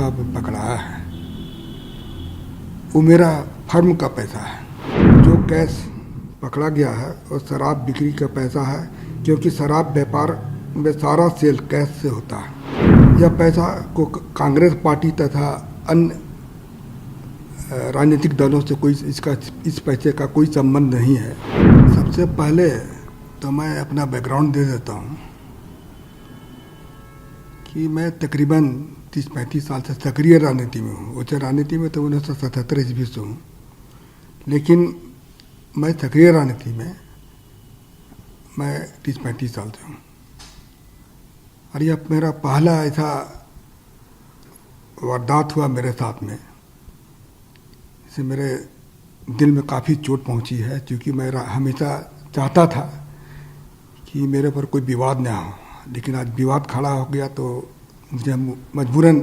पैसा पकड़ाया है वो मेरा फर्म का पैसा है। जो कैश पकड़ा गया है वो शराब बिक्री का पैसा है, क्योंकि शराब व्यापार में सारा सेल कैश से होता है। यह पैसा को कांग्रेस पार्टी तथा अन्य राजनीतिक दलों से कोई इस पैसे का कोई संबंध नहीं है। सबसे पहले तो मैं अपना बैकग्राउंड दे देता हूँ कि मैं तकरीबन 30-35 साल से सक्रिय राजनीति में हूँ। उच्च राजनीति में तो 1977 ईस्वी से हूँ, लेकिन मैं सक्रिय राजनीति में मैं 30-35 साल से हूँ। और यह मेरा पहला ऐसा वारदात हुआ मेरे साथ में, इससे मेरे दिल में काफ़ी चोट पहुँची है, क्योंकि मैं हमेशा चाहता था कि मेरे पर कोई विवाद ना हो, लेकिन आज विवाद खड़ा हो गया तो मुझे मजबूरन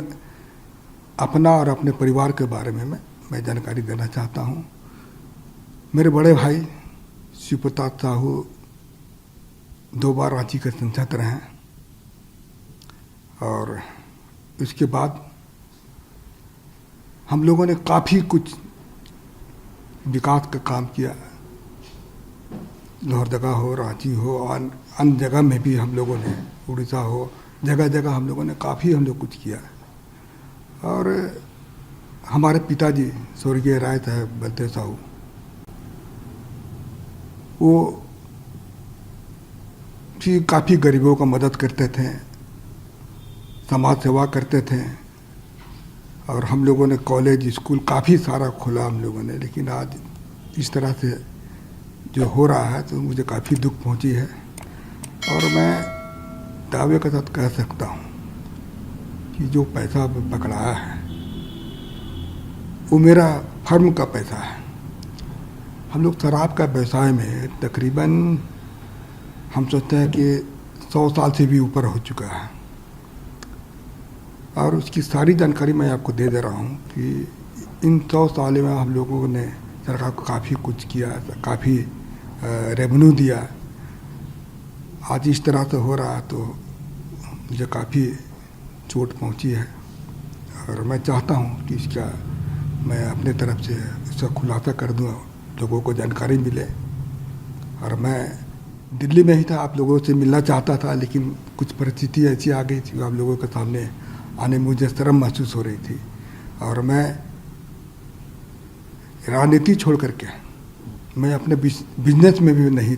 अपना और अपने परिवार के बारे में मैं जानकारी देना चाहता हूँ। मेरे बड़े भाई शिव प्रताप साहू 2 बार रांची के सांसद रहे हैं, और उसके बाद हम लोगों ने काफ़ी कुछ विकास का काम किया। लोहरदगा हो, रांची हो, अन्य जगह में भी हम लोगों ने, उड़ीसा हो, जगह जगह हम लोगों ने काफ़ी कुछ किया। और हमारे पिताजी स्वर्गीय राय साहब बलदेव साहू, वो भी काफ़ी गरीबों का मदद करते थे, समाज सेवा करते थे, और हम लोगों ने कॉलेज स्कूल काफ़ी सारा खोला हम लोगों ने। लेकिन आज इस तरह से जो हो रहा है तो मुझे काफ़ी दुख पहुंची है, और मैं दावे के साथ कह सकता हूं कि जो पैसा पकड़ाया है वो मेरा फर्म का पैसा है। हम लोग शराब का व्यवसाय में तकरीबन हम सोचते हैं कि 100 साल से भी ऊपर हो चुका है, और उसकी सारी जानकारी मैं आपको दे रहा हूँ कि इन 100 साल में हम लोगों ने सरकार को काफ़ी कुछ किया, काफ़ी रेवेन्यू दिया। आज इस तरह से हो रहा है तो मुझे काफ़ी चोट पहुंची है, और मैं चाहता हूं कि इसका मैं अपने तरफ से इसका खुलासा कर दूं, लोगों को जानकारी मिले। और मैं दिल्ली में ही था, आप लोगों से मिलना चाहता था, लेकिन कुछ परिस्थिति ऐसी आ गई थी, आप लोगों के सामने आने में मुझे शर्म महसूस हो रही थी। और मैं राजनीति छोड़ करके मैं अपने बिजनेस में भी नहीं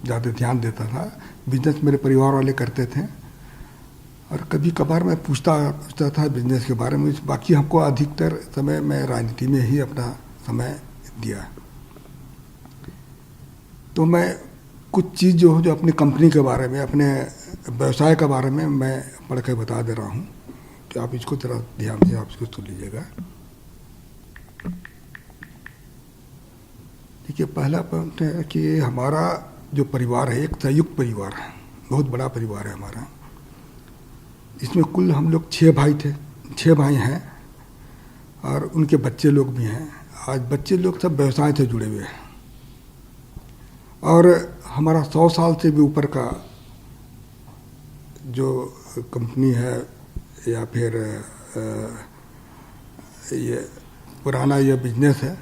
ज़्यादा ध्यान देता था। बिजनेस मेरे परिवार वाले करते थे, और कभी कभार मैं पूछता था बिजनेस के बारे में। बाकी हमको अधिकतर समय मैं राजनीति में ही अपना समय दिया। तो मैं कुछ चीज़ जो अपनी कंपनी के बारे में, अपने व्यवसाय के बारे में मैं पढ़ के बता दे रहा हूँ, कि आप इसको जरा ध्यान से आप इसको सुन लीजिएगा। देखिए, पहला पॉइंट है कि हमारा जो परिवार है एक संयुक्त परिवार है, बहुत बड़ा परिवार है हमारा। इसमें कुल हम लोग 6 भाई थे, 6 भाई हैं, और उनके बच्चे लोग भी हैं। आज बच्चे लोग सब व्यवसाय से जुड़े हुए हैं, और हमारा 100 साल से भी ऊपर का जो कंपनी है, या फिर ये पुराना ये बिजनेस है।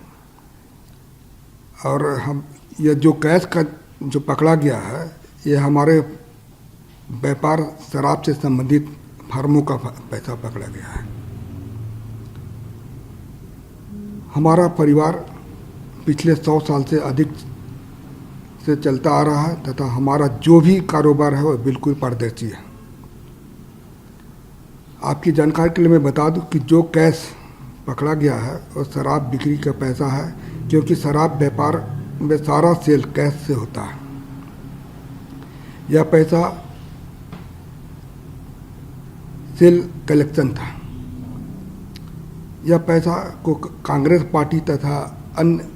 और हम ये जो कैश का जो पकड़ा गया है, ये हमारे व्यापार शराब से संबंधित फर्मों का पैसा पकड़ा गया है। हमारा परिवार पिछले 100 साल से अधिक से चलता आ रहा है, तथा हमारा जो भी कारोबार है वो बिल्कुल पारदर्शी है। आपकी जानकारी के लिए मैं बता दूं कि जो कैश पकड़ा गया है वो शराब बिक्री का पैसा है, क्योंकि शराब व्यापार में सारा सेल कैश से होता है। यह पैसा सेल कलेक्शन था। यह पैसा को कांग्रेस पार्टी तथा अन्य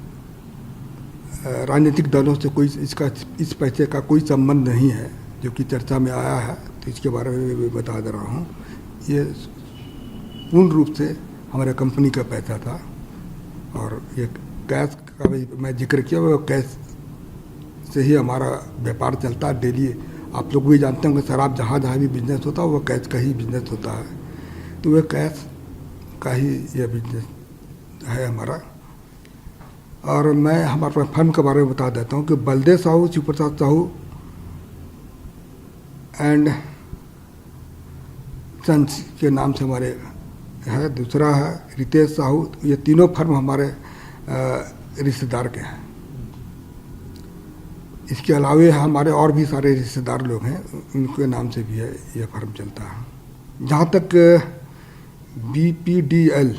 राजनीतिक दलों से कोई इस पैसे का कोई संबंध नहीं है, जो कि चर्चा में आया है। तो इसके बारे में मैं बता दे रहा हूँ। ये पूर्ण रूप से हमारे कंपनी का पैसा था, और ये कैश का भी मैं जिक्र किया, वो कैश से ही हमारा व्यापार चलता है डेली। आप लोग भी जानते होंगे, शराब जहाँ जहाँ भी बिजनेस होता है वो कैश का ही बिजनेस होता है। तो वह कैश का ही यह बिजनेस है हमारा। और मैं हमारे फर्म के बारे में बता देता हूँ कि बलदेव साहू, शिव प्रसाद साहू एंड सन्स के नाम से हमारे है। दूसरा है रितेश साहू। ये तीनों फर्म हमारे रिश्तेदार के हैं। इसके अलावे हमारे और भी सारे रिश्तेदार लोग हैं, उनके नाम से भी है यह फर्म चलता है। जहाँ तक BPDL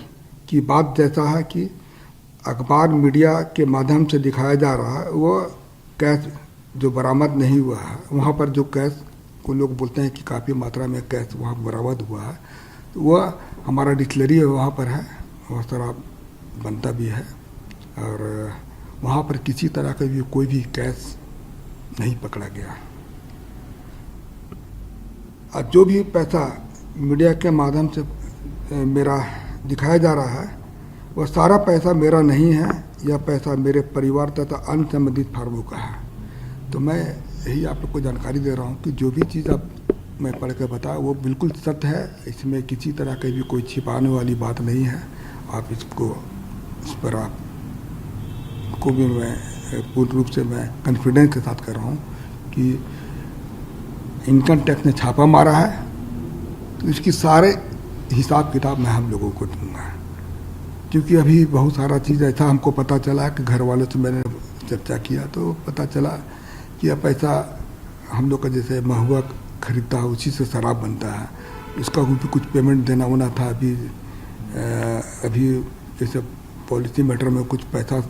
की बात जैसा है कि अखबार मीडिया के माध्यम से दिखाया जा रहा है, वो कैश जो बरामद नहीं हुआ है, वहाँ पर जो कैश को लोग बोलते हैं कि काफ़ी मात्रा में कैश वहाँ बरामद हुआ है, तो वह हमारा डिस्टिलरी वहाँ पर है, वह शराब बनता भी है और वहाँ पर किसी तरह का भी कोई भी कैश नहीं पकड़ा गया। और जो भी पैसा मीडिया के माध्यम से मेरा दिखाया जा रहा है, वह सारा पैसा मेरा नहीं है, यह पैसा मेरे परिवार तथा अन्य संबंधित फार्मों का है। तो मैं यही आप लोग को जानकारी दे रहा हूँ कि जो भी चीज़ अब मैं पढ़ के बताया वो बिल्कुल सत्य है, इसमें किसी तरह की भी कोई छिपाने वाली बात नहीं है। आप इसको इस पर आप को भी मैं पूर्ण रूप से मैं कॉन्फिडेंस के साथ कर रहा हूँ कि इनकम टैक्स ने छापा मारा है, तो इसकी सारे हिसाब किताब मैं हम लोगों को दूंगा। क्योंकि अभी बहुत सारा चीज़ ऐसा हमको पता चला कि घर वालों से मैंने चर्चा किया तो पता चला कि यह पैसा हम लोग का जैसे महुआ खरीदता है उसी से शराब बनता है, उसका भी कुछ पेमेंट देना होना था। अभी जैसे पॉलिसी मैटर में कुछ पैसा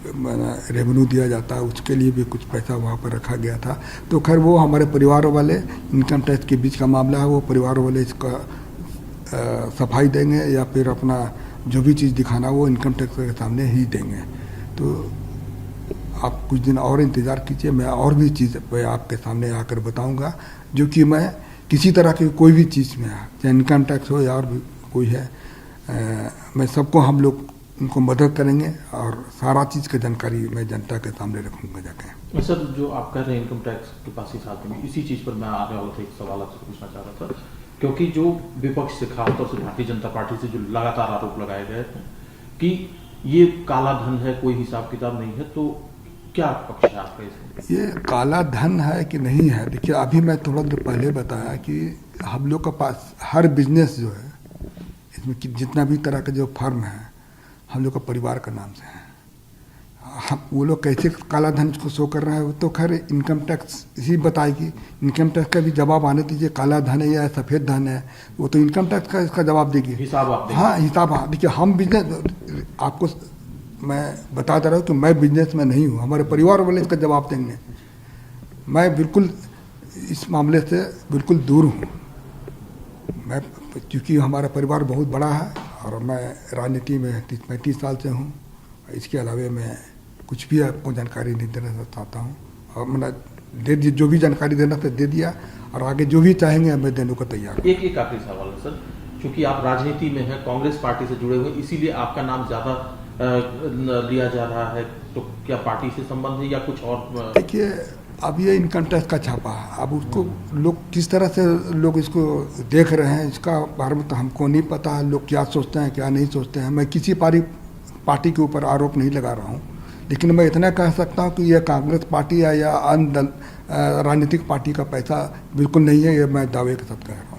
रेवेन्यू दिया जाता है, उसके लिए भी कुछ पैसा वहाँ पर रखा गया था। तो खैर वो हमारे परिवार वाले, इनकम टैक्स के बीच का मामला है, वो परिवार वाले इसका सफाई देंगे या फिर अपना जो भी चीज़ दिखाना वो इनकम टैक्स के सामने ही देंगे। तो आप कुछ दिन और इंतज़ार कीजिए, मैं और भी चीज़ मैं आपके सामने आकर बताऊंगा, जो कि मैं किसी तरह की कोई भी चीज़ में, चाहे इनकम टैक्स हो या और भी कोई है, मैं सबको हम लोग उनको मदद करेंगे और सारा चीज़ की जानकारी मैं जनता के सामने रखूँगा जाके। सर, जो आप कह रहे हैं इनकम टैक्स के पास ही साथ में, इसी चीज़ पर मैं आने वाला था, एक सवाल आपसे पूछना चाह रहा था। क्योंकि जो विपक्ष से, खासतौर से भारतीय जनता पार्टी से जो लगातार आरोप लगाए गए कि ये काला धन है, कोई हिसाब किताब नहीं है, तो क्या पक्ष है आपका इसमें? ये काला धन है कि नहीं है, देखिए अभी मैं थोड़ा देर पहले बताया कि हम लोग के पास हर बिजनेस जो है, इसमें जितना भी तरह का जो फर्म है हम लोग का परिवार का नाम से है। हम वो लोग कैसे काला धन इसको शो कर रहा है वो तो खैर इनकम टैक्स ही बताएगी। इनकम टैक्स का भी जवाब आने दीजिए, काला धन है या सफ़ेद धन है, वो तो इनकम टैक्स का इसका जवाब देगी, हिसाब आप देंगे। हाँ हिसाब। हाँ देखिए, हम बिजनेस, आपको मैं बता दे रहा हूँ कि मैं बिजनेस में नहीं हूँ, हमारे परिवार वाले इसका जवाब देंगे। मैं बिल्कुल इस मामले से बिल्कुल दूर हूँ। मैं क्योंकि हमारा परिवार बहुत बड़ा है और मैं राजनीति में 35 साल से हूँ। इसके अलावा मैं कुछ भी आपको जानकारी नहीं देना चाहता हूँ, और मैंने दे दी जो भी जानकारी देना था दे दिया, और आगे जो भी चाहेंगे मैं देने को तैयार हूँ। एक आखिरी सवाल है सर, क्योंकि आप राजनीति में हैं, कांग्रेस पार्टी से जुड़े हुए, इसीलिए आपका नाम ज़्यादा लिया जा रहा है, तो क्या पार्टी से संबंध है या कुछ और? देखिए, अब ये इनकम टैक्स का छापा है, अब उसको लोग किस तरह से लोग इसको देख रहे हैं इसका बारे में तो हमको नहीं पता है, लोग क्या सोचते हैं क्या नहीं सोचते हैं। मैं किसी पार्टी के ऊपर आरोप नहीं लगा रहा हूँ, लेकिन मैं इतना कह सकता हूँ कि यह कांग्रेस पार्टी या अन्य राजनीतिक पार्टी का पैसा बिल्कुल नहीं है, ये मैं दावे के साथ कह रहा हूँ।